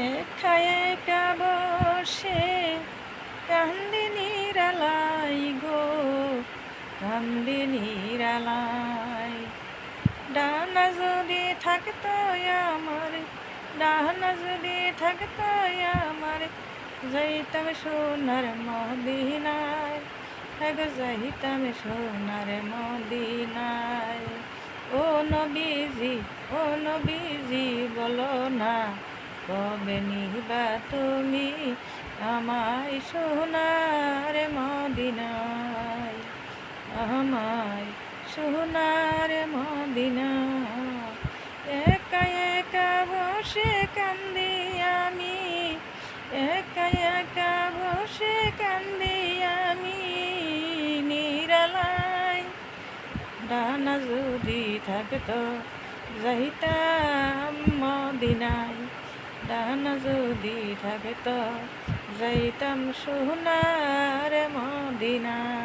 একা একা বসে কান্দি নিরালাই গো, কান্দি নিরালাই। ডানা যদি থাকতো আমার, ডানা যদি থাকতো আমার, যাইতাম সোনার মদিনায়, গো যাইতাম সোনার মদিনায়। ও নবীজি, ও নবীজি, বলো না কবে নিবা তুমি আমায় সোনার মদিনায়, আমায় সোনার মদিনা। একা একা বসে কান্দি আমি, একা একা বসে কান্দি আমি নিরালায়। ডানা যদি থাকতো যাইতাম মদিনায়, ডানা যদি থাকতো যাইতাম সোনার মদিনায়।